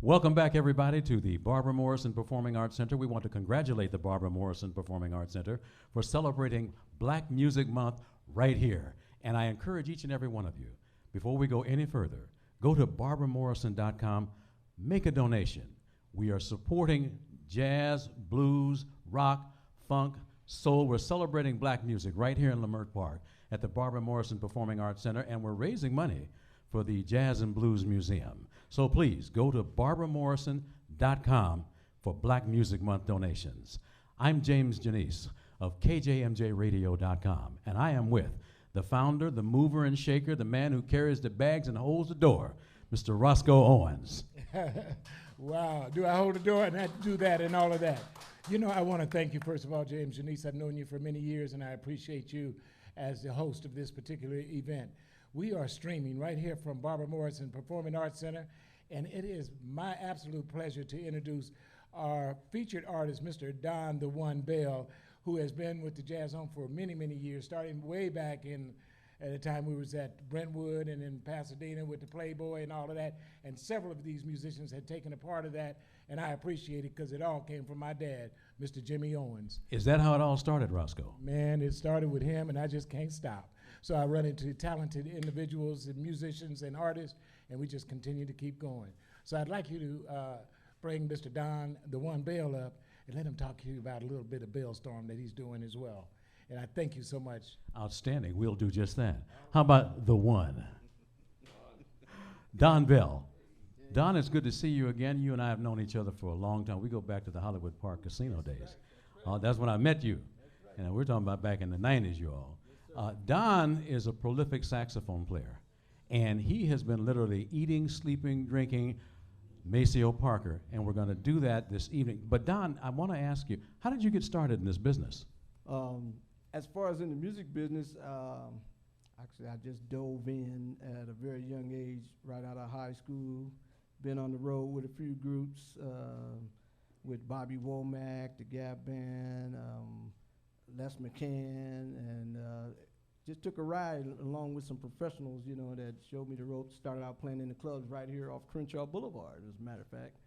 Welcome back, everybody, to the Barbara Morrison Performing Arts Center. We want to congratulate the Barbara Morrison Performing Arts Center for celebrating Black Music Month right here. And I encourage each and every one of you, before we go any further, go to barbaramorrison.com, make a donation. We are supporting jazz, blues, rock, funk, soul. We're celebrating black music right here in Leimert Park at the Barbara Morrison Performing Arts Center, and we're raising money for the Jazz and Blues Museum. So please go to barbaramorrison.com for Black Music Month donations. I'm James Janice of KJMJRadio.com, and I am with the founder, the mover and shaker, the man who carries the bags and holds the door, Mr. Roscoe Owens. Wow, do I hold the door and have to do that and all of that? You know, I want to thank you, first of all, James Janice. I've known you for many years, and I appreciate you as the host of this particular event. We are streaming right here from Barbara Morrison Performing Arts Center, and it is my absolute pleasure to introduce our featured artist, Mr. Don "The One" Bell, who has been with the JazzZone for many, many years, starting way back at the time we was at Brentwood and in Pasadena with the Playboy and all of that, and several of these musicians had taken a part of that, and I appreciate it because it all came from my dad, Mr. Jimmy Owens. Is that how it all started, Roscoe? Man, it started with him, and I just can't stop. So I run into talented individuals and musicians and artists, and we just continue to keep going. So I'd like you to bring Mr. Don "The One" Bell up and let him talk to you about a little bit of Bellstorm that he's doing as well. And I thank you so much. Outstanding. We'll do just that. How about the one? Don Bell. Don, it's good to see you again. You and I have known each other for a long time. We go back to the Hollywood Park Casino days. That's when I met you. And we're talking about back in the 90s, you all. Don is a prolific saxophone player, and he has been literally eating, sleeping, drinking Maceo Parker, and we're going to do that this evening. But Don, I want to ask you, how did you get started in this business? As far as in the music business, actually I just dove in at a very young age, right out of high school. Been on the road with a few groups, with Bobby Womack, the Gap Band, Les McCann, and just took a ride along with some professionals, you know, that showed me the ropes. Started out playing in the clubs right here off Crenshaw Boulevard, as a matter of fact.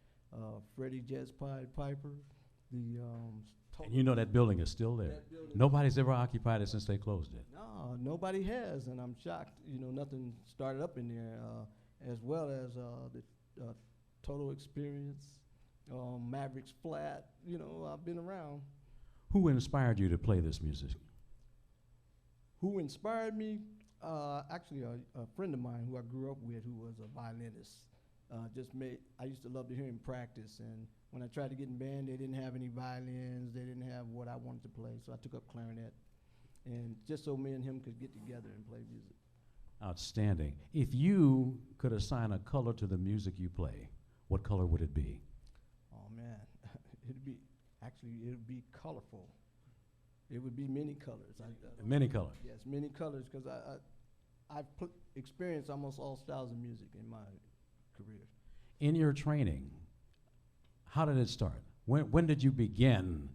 Freddie Jazz Piper, the and you know that building is still there. Nobody's ever occupied it since they closed it. No, nobody has, and I'm shocked. You know, nothing started up in there, as well as the Total Experience, Mavericks Flat. You know, I've been around. Who inspired you to play this music? Who inspired me? Actually, a friend of mine who I grew up with, who was a violinist. I used to love to hear him practice, and when I tried to get in band, they didn't have any violins, they didn't have what I wanted to play, so I took up clarinet, and just so me and him could get together and play music. Outstanding. If you could assign a color to the music you play, what color would it be? Oh man, it would be colorful. It would be many colors. Many colors? Yes, many colors, because I've experienced almost all styles of music in my career. In your training, how did it start? When did you begin?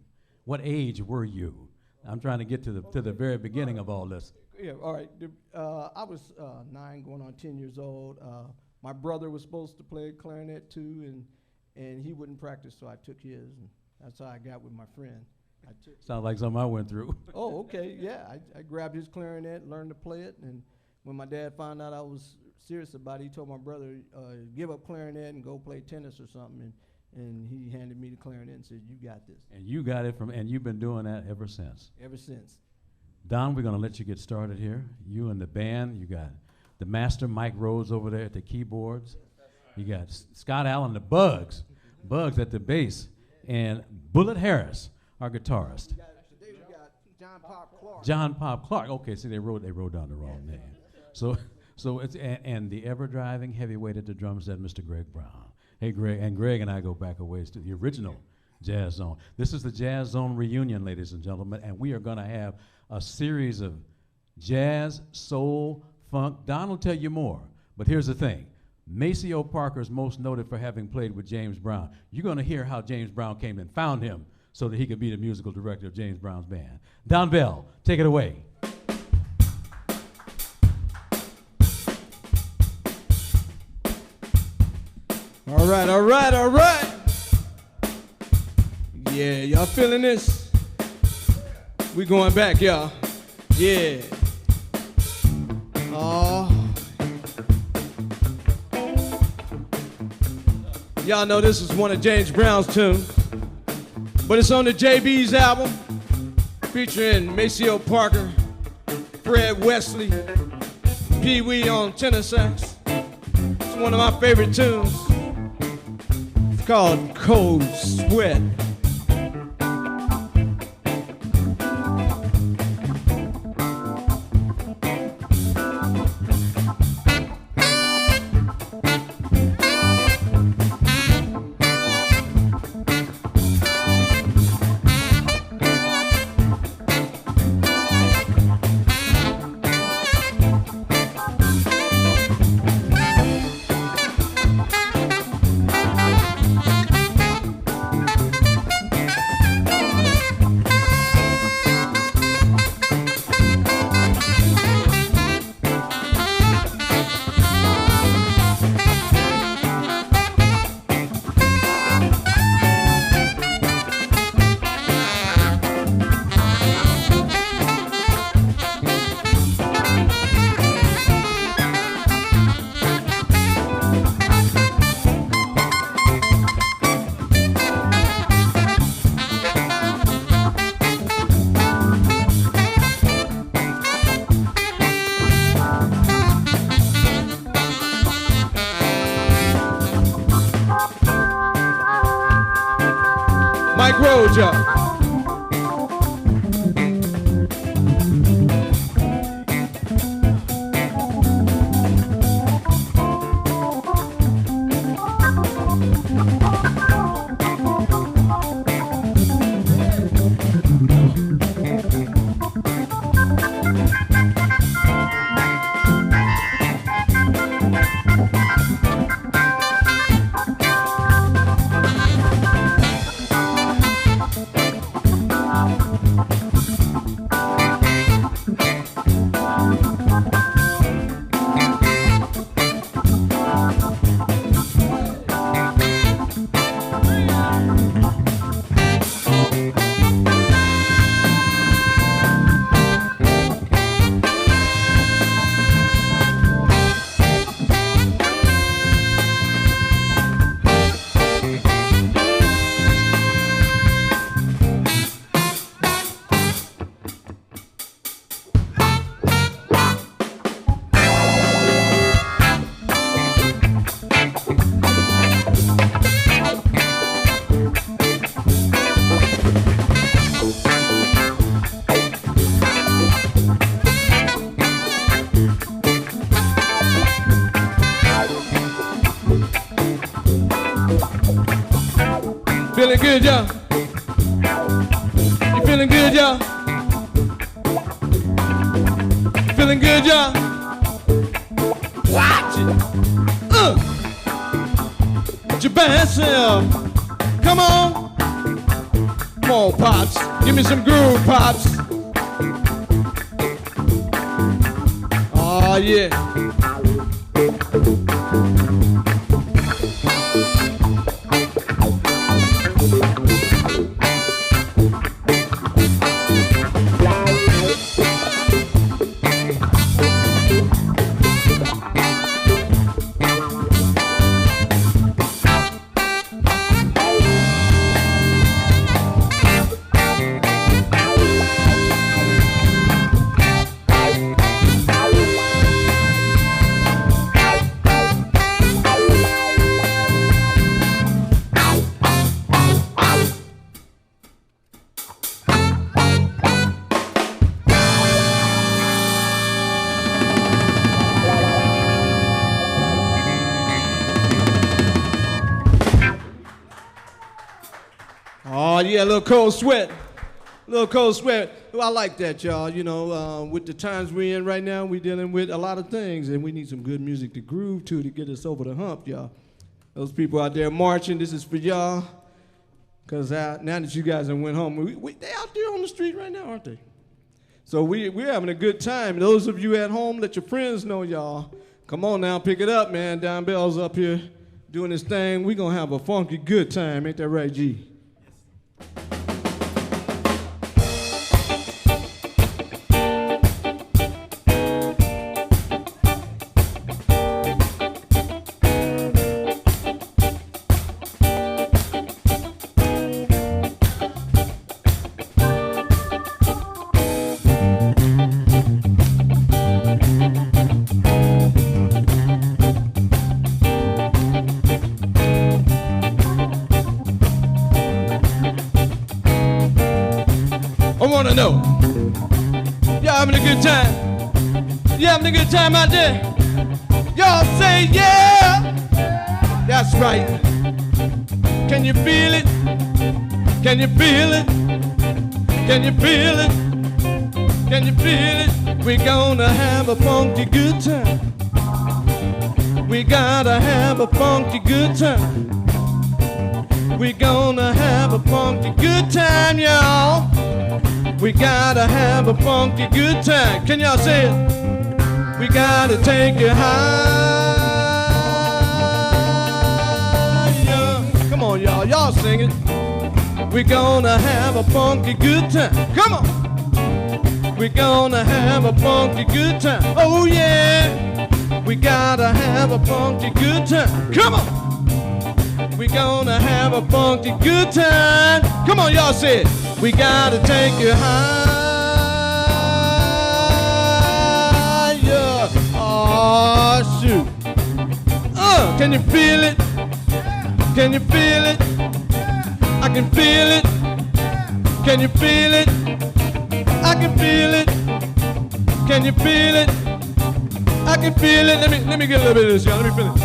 What age were you? I'm trying to get to the very beginning of all this. Yeah, all right. I was 9 going on 10 years old. My brother was supposed to play clarinet too, and he wouldn't practice, so I took his, and that's how I got with my friend. Sounds like something I went through. Oh, okay, yeah. I grabbed his clarinet, learned to play it, and when my dad found out I was serious about it, he told my brother, give up clarinet and go play tennis or something, and he handed me the clarinet and said, you got this. And you got it and you've been doing that ever since? Ever since. Don, we're going to let you get started here. You and the band, you got the master Mike Rhodes over there at the keyboards. You got Scott Allen, the Bugs at the bass, and Bullet Harris, our guitarist. Today we got John Pop Clark. John Pop Clark. Okay, see, they wrote down the wrong name. So it's and the ever-driving heavyweight at the drum set, Mr. Greg Brown. Hey, Greg and I go back a ways to the original JazzZone. This is the JazzZone reunion, ladies and gentlemen, and we are going to have a series of jazz, soul, funk. Don will tell you more, but here's the thing. Maceo Parker is most noted for having played with James Brown. You're going to hear how James Brown came and found him so that he could be the musical director of James Brown's band. Don Bell, take it away. All right, all right, all right. Yeah, y'all feeling this? We going back, y'all. Yeah. Y'all know this is one of James Brown's tunes, but it's on the JB's album, featuring Maceo Parker, Fred Wesley, Pee Wee on tenor sax. It's one of my favorite tunes. It's called Cold Sweat. Mike Rhodes, y'all. Feeling good, y'all? You feeling good, y'all? Feeling good, y'all? Watch it. Put your best self. Come on. Come on, Pops. Give me some groove, Pops. Oh, yeah. Oh, yeah, a little cold sweat. A little cold sweat. Well, I like that, y'all. You know, with the times we're in right now, we're dealing with a lot of things, and we need some good music to groove to get us over the hump, y'all. Those people out there marching, this is for y'all. Because now that you guys have went home, they out there on the street right now, aren't they? So we're having a good time. Those of you at home, let your friends know, y'all. Come on now, pick it up, man. Don Bell's up here doing this thing. We're going to have a funky good time. Ain't that right, G? I wanna know, y'all having a good time? You having a good time out there? Y'all say yeah. That's right. Can you feel it? Can you feel it? Can you feel it? Can you feel it? We're gonna have a funky good time. We gotta have a funky good time. We're gonna have a funky good time, y'all. We gotta have a funky good time. Can y'all say it? We gotta take it higher. Come on, y'all. Y'all sing it. We're gonna have a funky good time. Come on. We're gonna have a funky good time. Oh, yeah. We gotta have a funky good time. Come on. We're gonna have a funky good time. Come on, y'all say it. We gotta take you higher. Oh, shoot. Can you feel it? Can you feel it? I can feel it. Can you feel it? I can feel it. Can you feel it? I can feel it. Let me get a little bit of this, y'all. Let me feel it.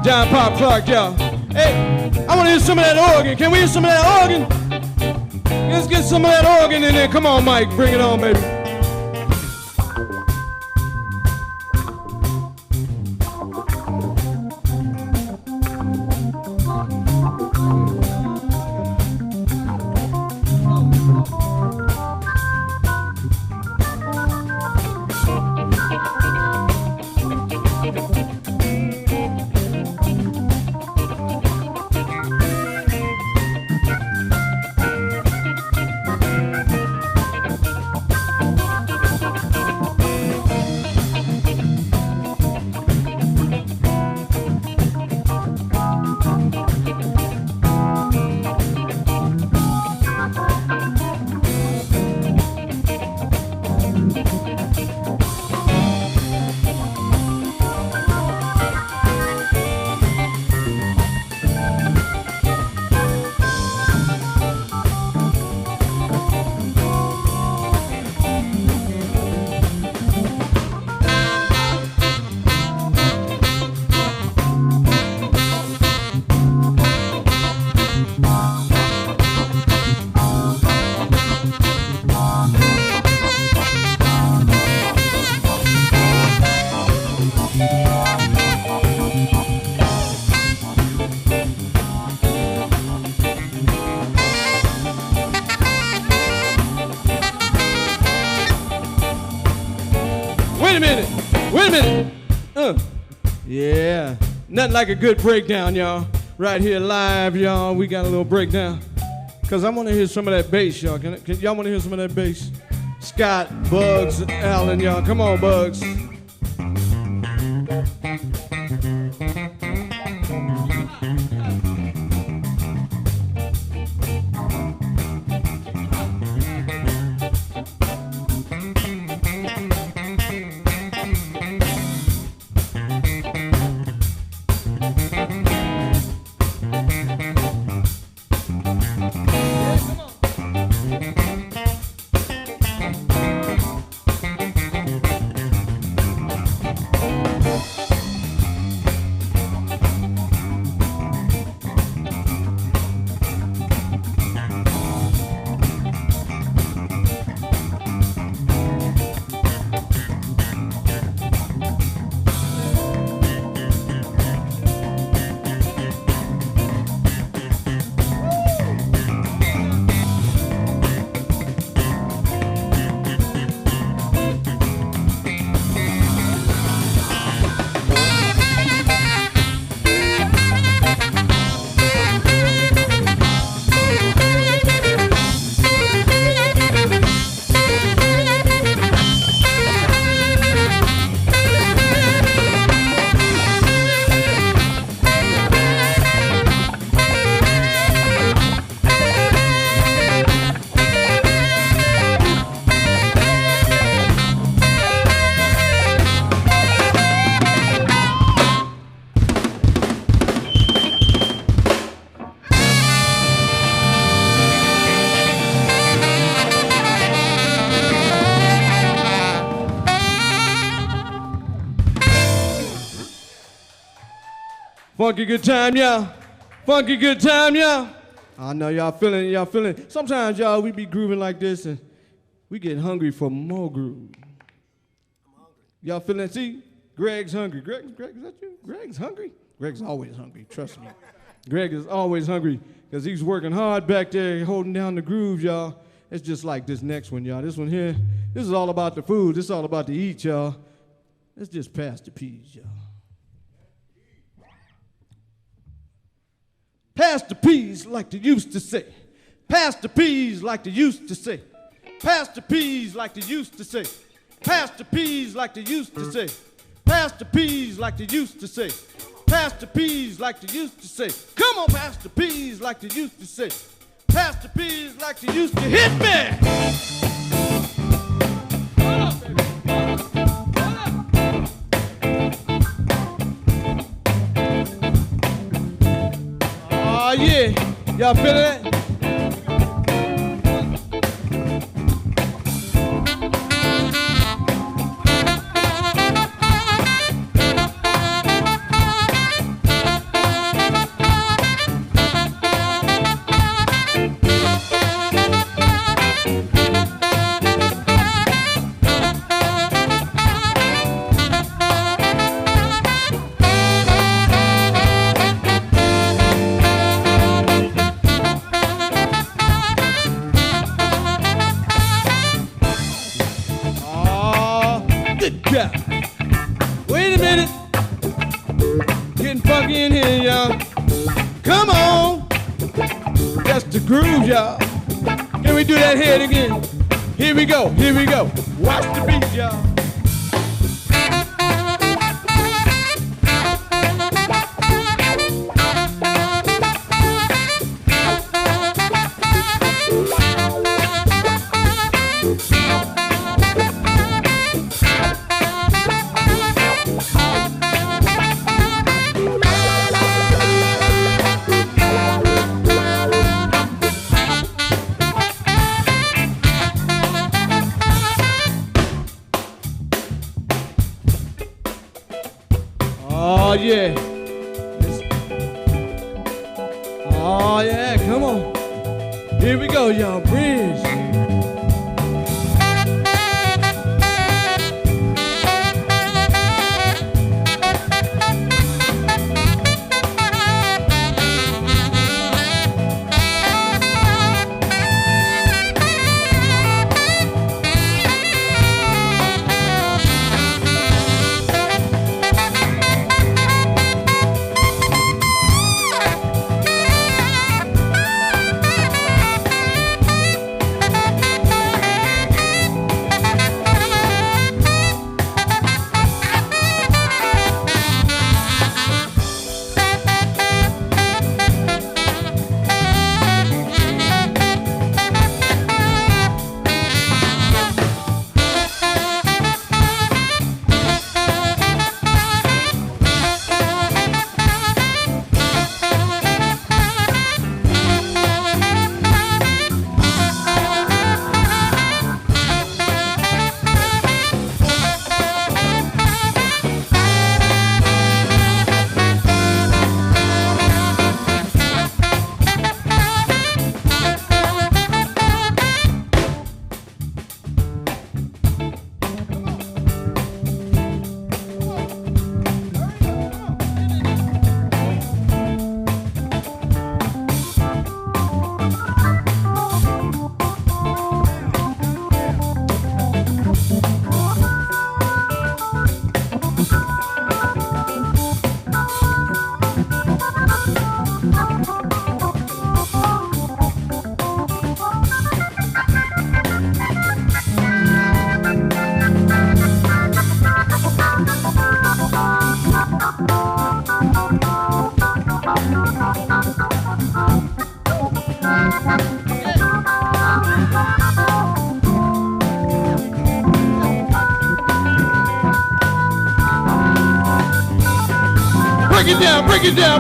John Pop Clark, y'all. Hey, I want to hear some of that organ. Can we hear some of that organ? Let's get some of that organ in there. Come on, Mike. Bring it on, baby. Wait a minute. Wait a minute. Yeah. Nothing like a good breakdown, y'all. Right here live, y'all. We got a little breakdown. Because I want to hear some of that bass, y'all. Can y'all want to hear some of that bass? Scott, Bugs, Allen, y'all. Come on, Bugs. Funky good time, y'all. Funky good time, y'all. I know y'all feeling, y'all feeling. Sometimes, y'all, we be grooving like this and we get hungry for more groove. Y'all feeling, see? Greg's hungry. Greg, is that you? Greg's hungry? Greg's always hungry, trust me. Greg is always hungry because he's working hard back there holding down the groove, y'all. It's just like this next one, y'all. This one here, this is all about the food. This is all about to eat, y'all. Let's just pass the peas, y'all. Pass the peas like they used to say. Pass the peas like they used to say. Pass the peas like they used to say. Pass the peas like they used to say. Pass the peas like they used to say. Pass the peas like they used to say. Come on, pass the peas like they used to say. Pass the peas like they used to hit me. Hold up, baby. Oh, yeah. Y'all feeling that? Wait a minute. Getting funky in here, y'all. Come on. That's the groove, y'all. Can we do that head again? Here we go. Here we go. Watch the beat, y'all. Here we go, y'all. Bridge.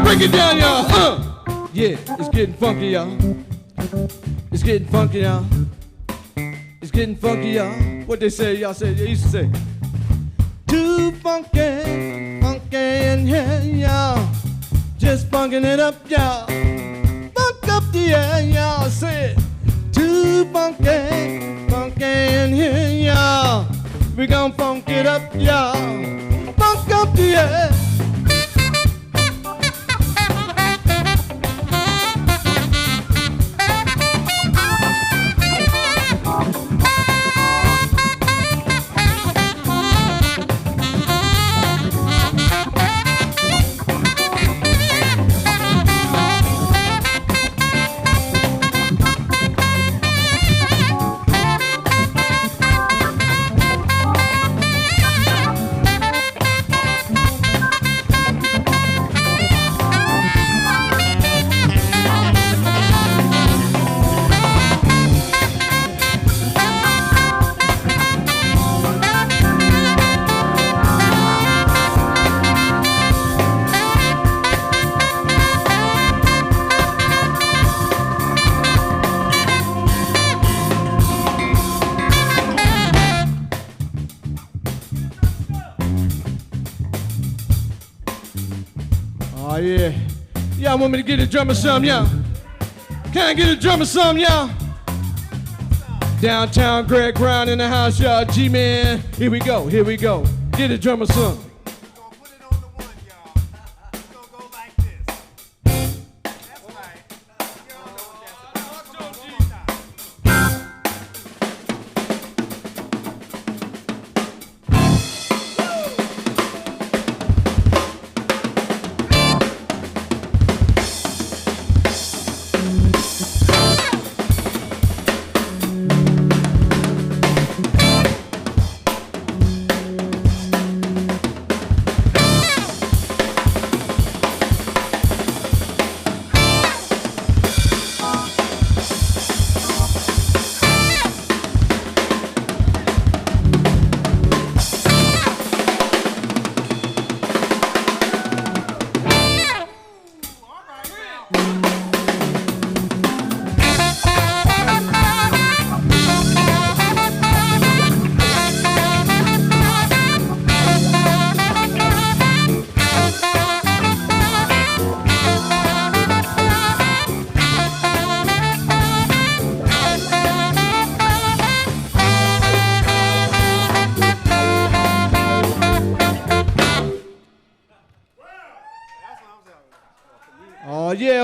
Break it down, y'all. Yeah, it's getting funky, y'all. It's getting funky, y'all. It's getting funky, y'all. What they say, y'all say, they used to say. Too funky, funky in here, y'all. Just funking it up, y'all. Funk up the air, y'all. Say it. Too funky, funky in here, y'all. We gon' funk it up, y'all. Funk up the air. Oh, yeah. Y'all want me to get a drummer some, y'all? Can I get a drummer some, y'all? Downtown Greg Brown in the house, y'all. G-Man. Here we go, here we go. Get a drummer some.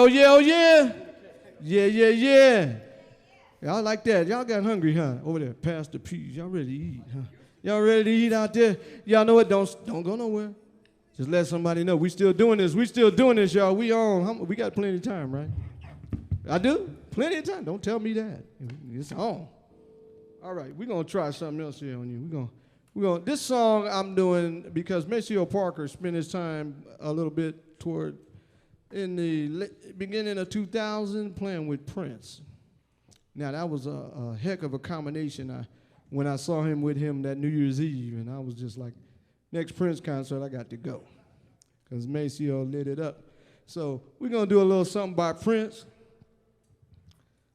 oh yeah, oh yeah. Yeah, yeah, yeah. Y'all like that. Y'all got hungry, huh? Over there, Pastor Peas. Y'all ready to eat, huh? Y'all ready to eat out there? Y'all know what? Don't go nowhere. Just let somebody know. We still doing this. We still doing this, y'all. We on. We got plenty of time, right? I do? Plenty of time. Don't tell me that. It's on. All right, we're going to try something else here on you. We're going. This song I'm doing because Maceo Parker spent his time a little bit toward in the beginning of 2000 playing with Prince. Now, that was a heck of a combination when I saw him with him that New Year's Eve, and I was just like, next Prince concert, I got to go because Maceo lit it up. So we're going to do a little something by Prince.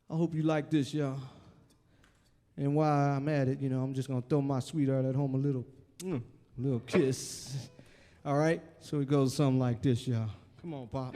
I hope you like this, y'all. And while I'm at it, I'm just going to throw my sweetheart at home a little kiss. All right? So it goes something like this, y'all. Come on, Pop.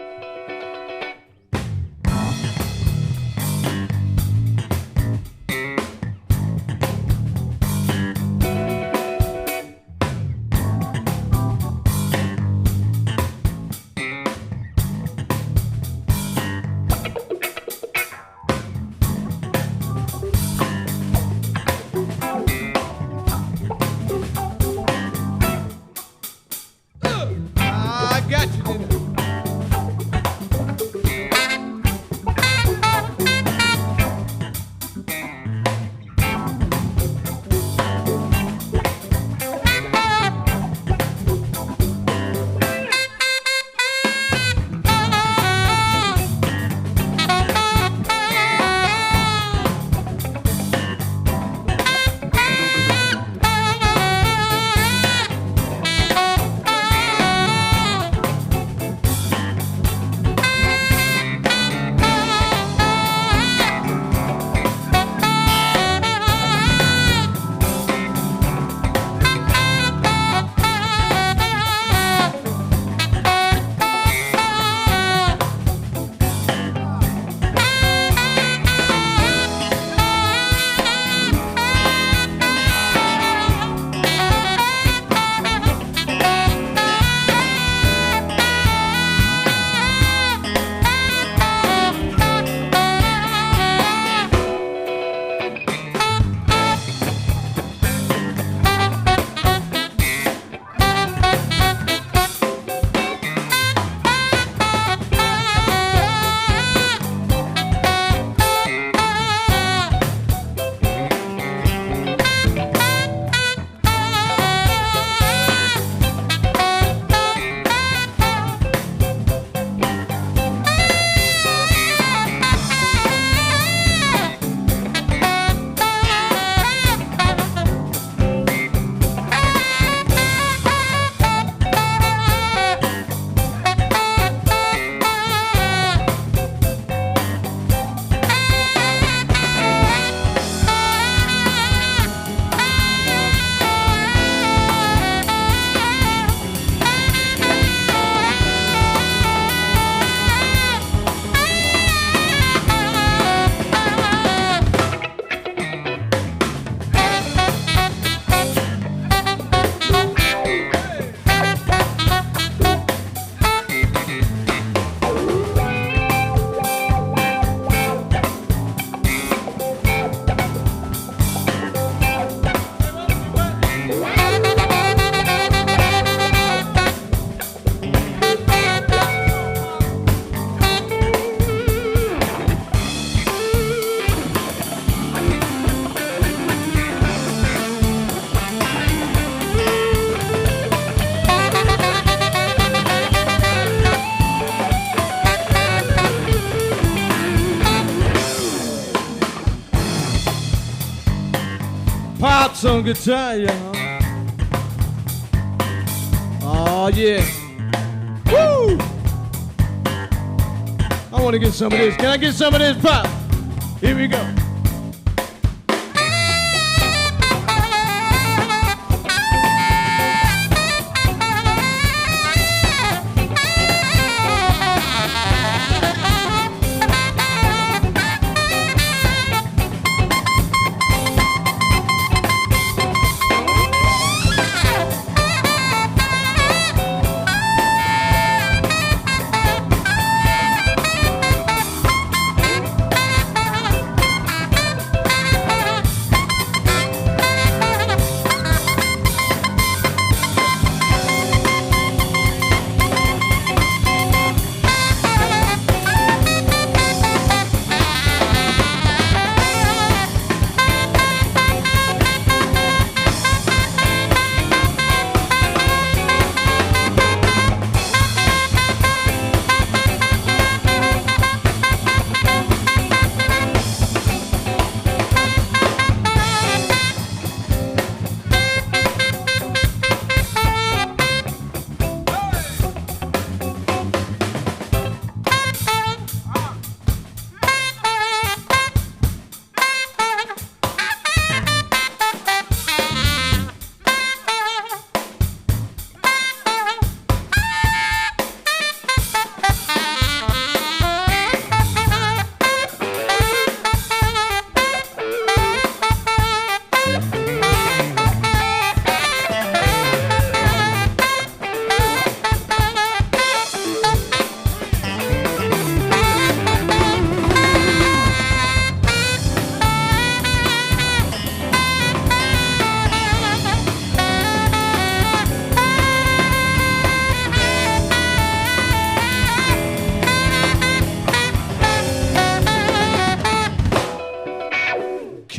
Pops on guitar, y'all. Oh, yeah. Woo! I want to get some of this. Can I get some of this, Pop? Here we go.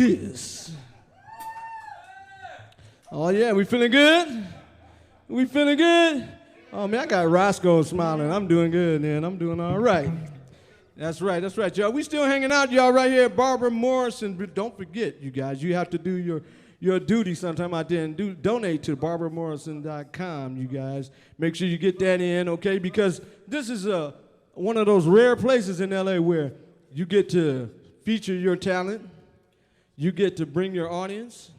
kiss. Oh, yeah, we feeling good? We feeling good? Oh, man, I got Roscoe smiling. I'm doing good, man. I'm doing all right. That's right, y'all. We still hanging out, y'all, right here at Barbara Morrison. But don't forget, you guys, you have to do your duty sometime out there and donate to barbaramorrison.com, you guys. Make sure you get that in, okay? Because this is one of those rare places in LA where you get to feature your talent, you get to bring your audience,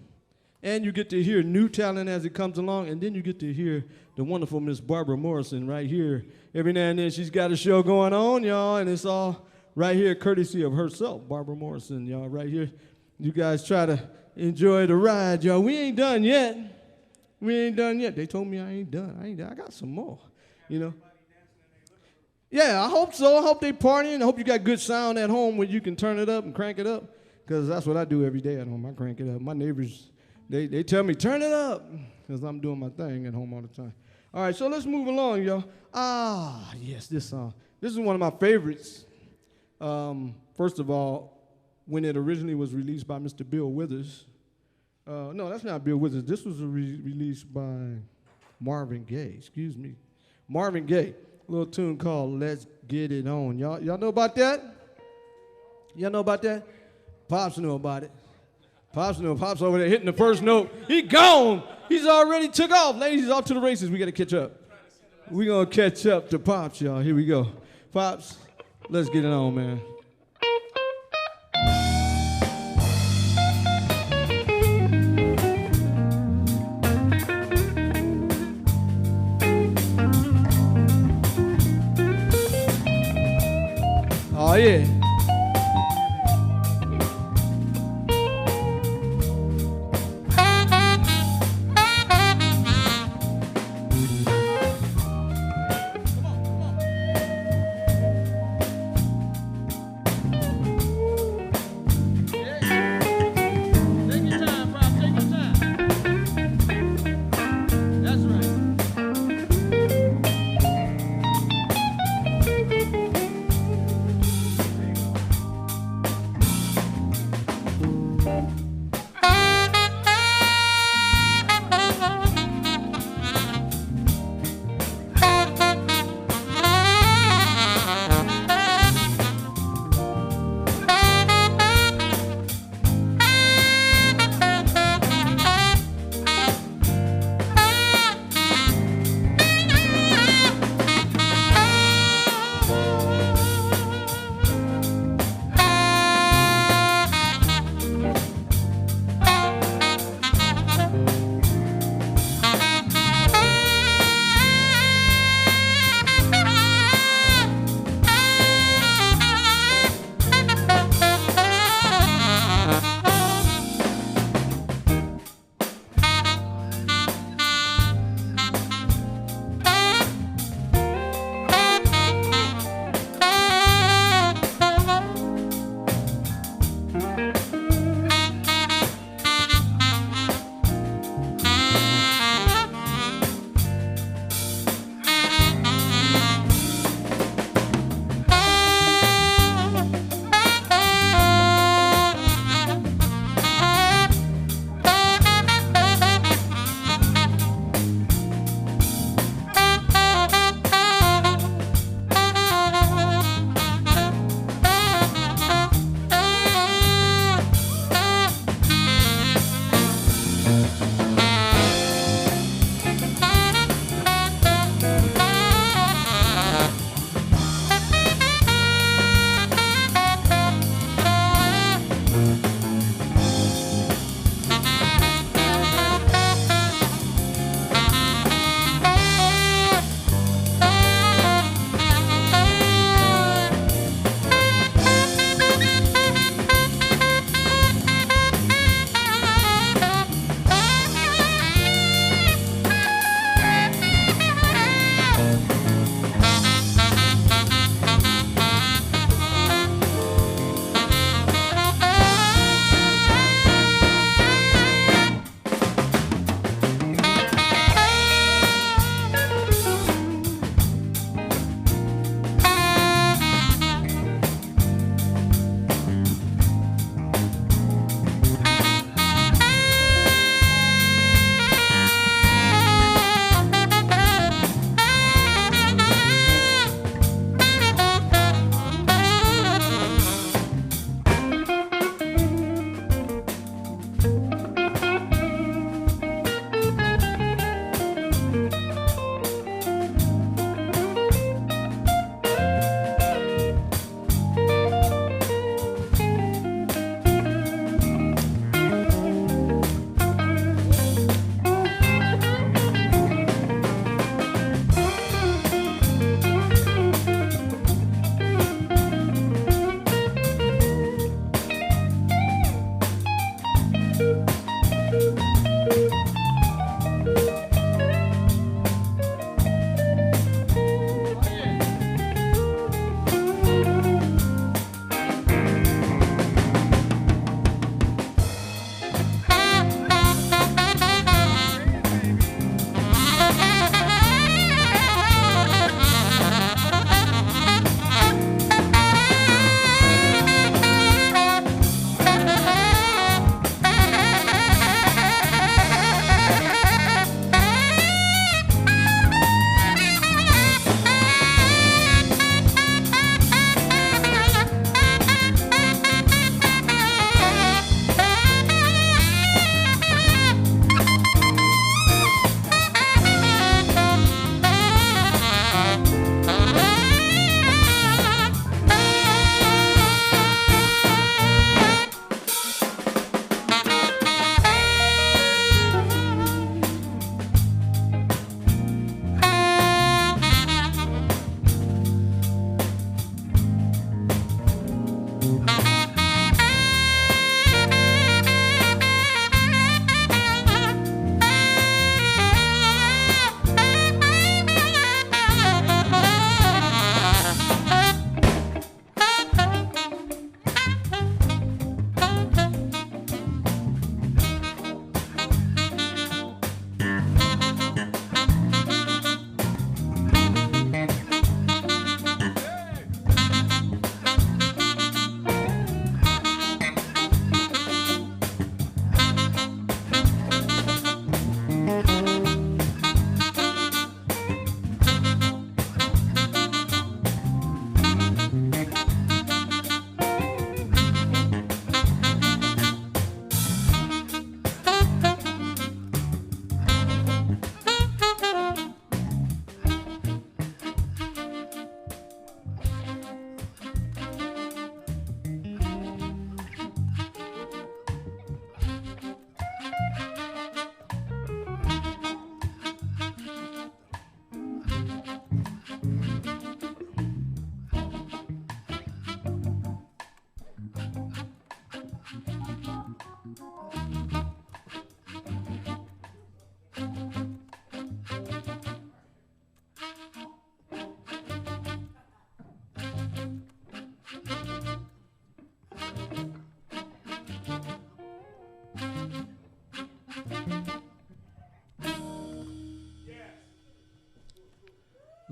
and you get to hear new talent as it comes along, and then you get to hear the wonderful Miss Barbara Morrison right here. Every now and then she's got a show going on, y'all, and it's all right here courtesy of herself, Barbara Morrison, y'all, right here. You guys try to enjoy the ride, y'all. We ain't done yet. They told me I ain't done. I got some more, you know. Yeah, I hope so. I hope they partying. I hope you got good sound at home where you can turn it up and crank it up, because that's what I do every day at home. I crank it up. My neighbors, they tell me, turn it up, because I'm doing my thing at home all the time. All right, so let's move along, y'all. Yes, this song. This is one of my favorites. First of all, when it originally was released by Mr. Bill Withers. No, that's not Bill Withers. This was released by Marvin Gaye, Marvin Gaye. A little tune called Let's Get It On. Y'all know about that? Y'all know about that? Pops knew about it. Pops over there hitting the first note. He gone. He's already took off. Ladies, he's off to the races. We got to catch up. We're going to catch up to Pops, y'all. Here we go. Pops, let's get it on, man. Oh, yeah.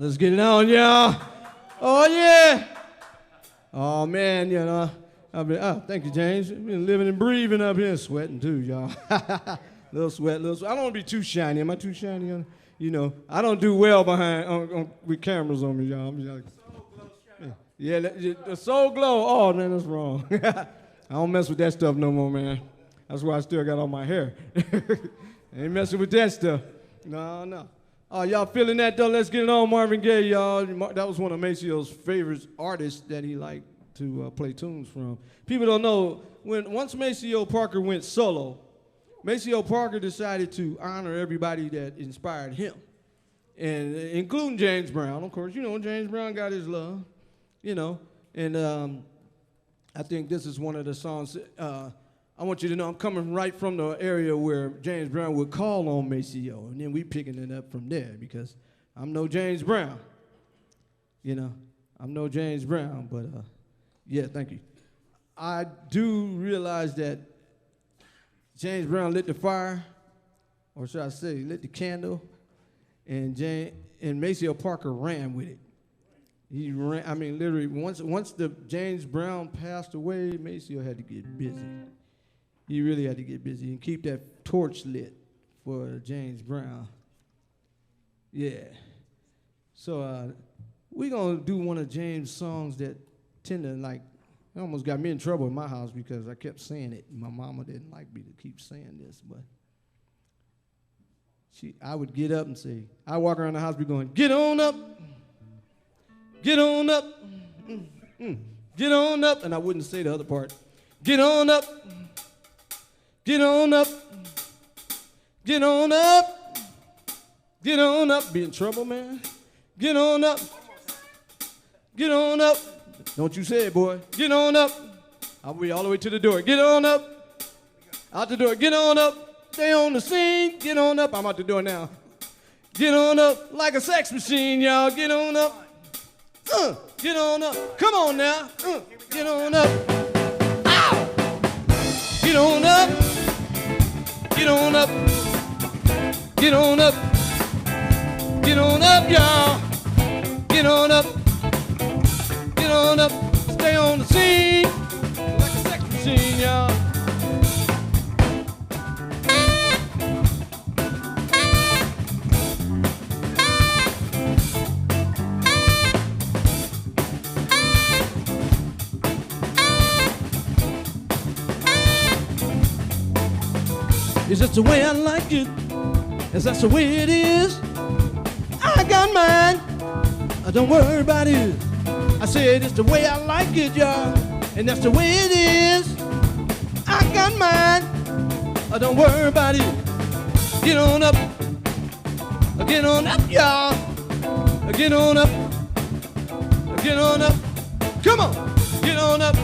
Let's get it on, y'all. Oh, yeah. Oh, man, you know, thank you, James. I've been living and breathing up here, sweating too, y'all. Little sweat, little sweat. I don't want to be too shiny. Am I too shiny? You know, I don't do well behind with cameras on me, y'all. I'm just like, yeah, the soul glow. Oh, man, that's wrong. I don't mess with that stuff no more, man. That's why I still got all my hair. Ain't messing with that stuff. No. Oh, y'all feeling that, though? Let's get it on, Marvin Gaye, y'all. That was one of Maceo's favorite artists that he liked to play tunes from. People don't know, once Maceo Parker went solo, Maceo Parker decided to honor everybody that inspired him, and including James Brown, of course. You know, James Brown got his love, you know. And I think this is one of the songs. I want you to know I'm coming right from the area where James Brown would call on Maceo, and then we picking it up from there because I'm no James Brown. You know, I'm no James Brown, but yeah, thank you. I do realize that James Brown lit the fire, or should I say, lit the candle, and Maceo Parker ran with it. He ran. I mean, literally, once the James Brown passed away, Maceo had to get busy. He really had to get busy and keep that torch lit for James Brown. Yeah. So we're going to do one of James' songs that tend to, like, it almost got me in trouble in my house because I kept saying it. My mama didn't like me to keep saying this, but I would get up and say, I walk around the house be going, get on up, get on up, get on up, and I wouldn't say the other part. Get on up. Get on up, get on up, get on up, be in trouble, man. Get on up, get on up. Don't you say it, boy. Get on up. I'll be all the way to the door. Get on up, out the door. Get on up, stay on the scene. Get on up, I'm out the door now. Get on up like a sex machine, y'all. Get on up, get on up. Come on now, get on up. Ow! Get on up. Get on up, get on up, get on up, y'all. Get on up, stay on the scene like a sex machine, y'all. Is that the way I like it? Is that the way it is? I got mine. Don't worry about it. I said it's the way I like it, y'all. And that's the way it is. I got mine. Don't worry about it. Get on up. Get on up, y'all. Get on up. Get on up. Come on. Get on up.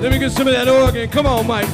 Let me get some of that organ. Come on, Mike.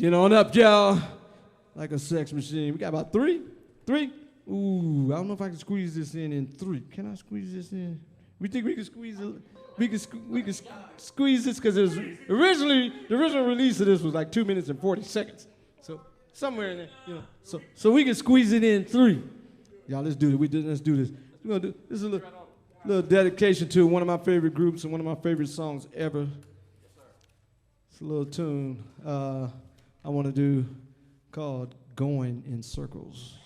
Get on up, y'all. Like a sex machine. We got about three? Ooh, I don't know if I can squeeze this in 3. Can I squeeze this in? We think we can squeeze it? We can squeeze this because the original release of this was like 2 minutes and 40 seconds. So somewhere in there, you know. So we can squeeze it in 3. Y'all, let's do it. Let's do this. We're gonna do this is a little dedication to one of my favorite groups and one of my favorite songs ever. It's a little tune I want to do called Going in Circles.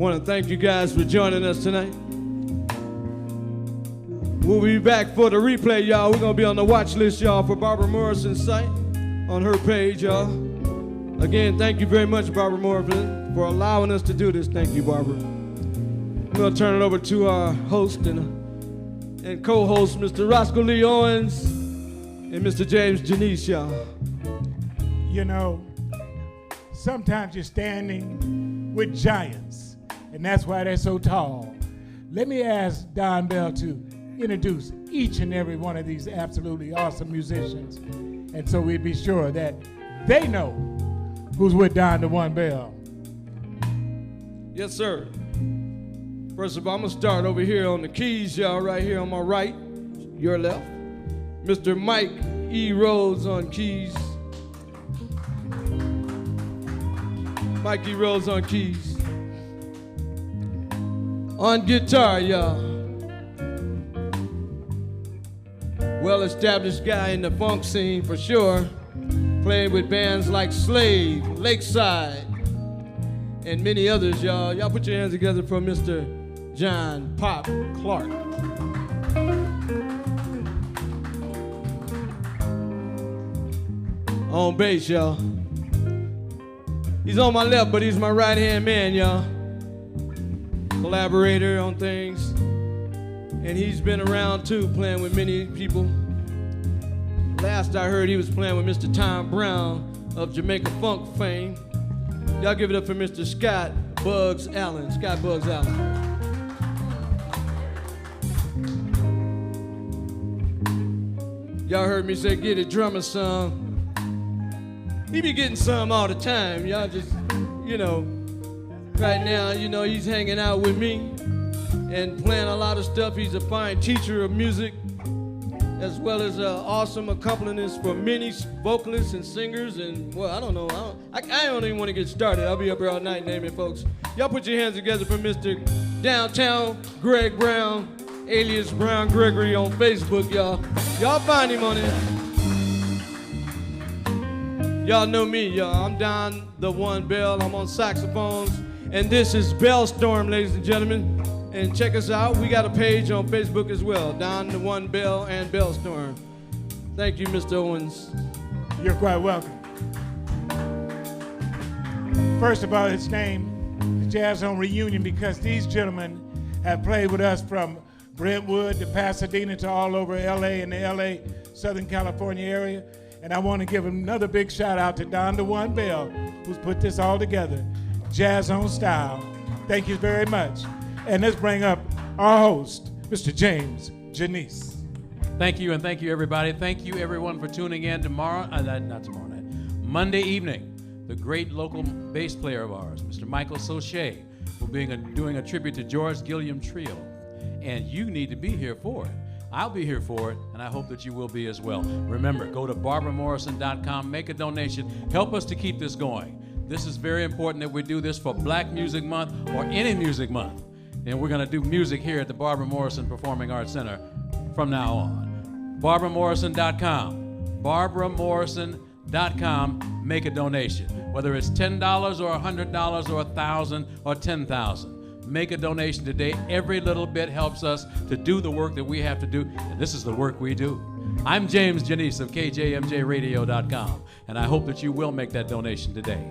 want to thank you guys for joining us tonight. We'll be back for the replay, y'all. We're going to be on the watch list, y'all, for Barbara Morrison's site on her page, y'all. Again, thank you very much, Barbara Morrison, for allowing us to do this. Thank you, Barbara. We're going to turn it over to our host and co-host, Mr. Roscoe Lee Owens and Mr. James Janice, y'all. You know, sometimes you're standing with giants, and that's why they're so tall. Let me ask Don Bell to introduce each and every one of these absolutely awesome musicians, and so we'd be sure that they know who's with Don the One Bell. Yes, sir. First of all, I'm going to start over here on the keys, y'all, right here on my right, your left. Mr. Mike E. Rhodes on keys. Mike E. Rhodes on keys. On guitar, y'all. Well-established guy in the funk scene for sure. Playing with bands like Slave, Lakeside, and many others, y'all. Y'all put your hands together for Mr. John Pop Clark. On bass, y'all. He's on my left, but he's my right-hand man, y'all. Collaborator on things. And he's been around too, playing with many people. Last I heard, he was playing with Mr. Tom Brown of Jamaica Funk fame. Y'all give it up for Mr. Scott Bugs Allen. Scott Bugs Allen. Y'all heard me say get a drummer some. He be getting some all the time. Y'all just, you know, right now, you know, he's hanging out with me and playing a lot of stuff. He's a fine teacher of music, as well as an awesome accompanist for many vocalists and singers. And, well, I don't know. I don't even want to get started. I'll be up here all night naming folks. Y'all put your hands together for Mr. Downtown Greg Brown, alias Brown Gregory on Facebook, y'all. Y'all find him on there. Y'all know me, y'all. I'm Don the One Bell. I'm on saxophones. And this is Bell Storm, ladies and gentlemen. And check us out. We got a page on Facebook as well. Don the One Bell and Bell Storm. Thank you, Mr. Owens. You're quite welcome. First of all, it's named the JazzZone Reunion because these gentlemen have played with us from Brentwood to Pasadena to all over LA and the LA, Southern California area. And I want to give another big shout out to Don the One Bell, who's put this all together, JazzZone style. Thank you very much. And let's bring up our host, Mr. James Janice. Thank you, and thank you, everybody. Thank you, everyone, for tuning in tomorrow, not tomorrow night, Monday evening. The great local bass player of ours, Mr. Michael Soche, will be doing a tribute to George Gilliam Trio. And you need to be here for it. I'll be here for it, and I hope that you will be as well. Remember, go to barbaramorrison.com, make a donation, help us to keep this going. This is very important that we do this for Black Music Month or any music month. And we're going to do music here at the Barbara Morrison Performing Arts Center from now on. barbaramorrison.com, barbaramorrison.com, make a donation. Whether it's $10 or $100 or $1,000 or $10,000. Make a donation today. Every little bit helps us to do the work that we have to do, and this is the work we do. I'm James Janice of KJMJRadio.com, and I hope that you will make that donation today.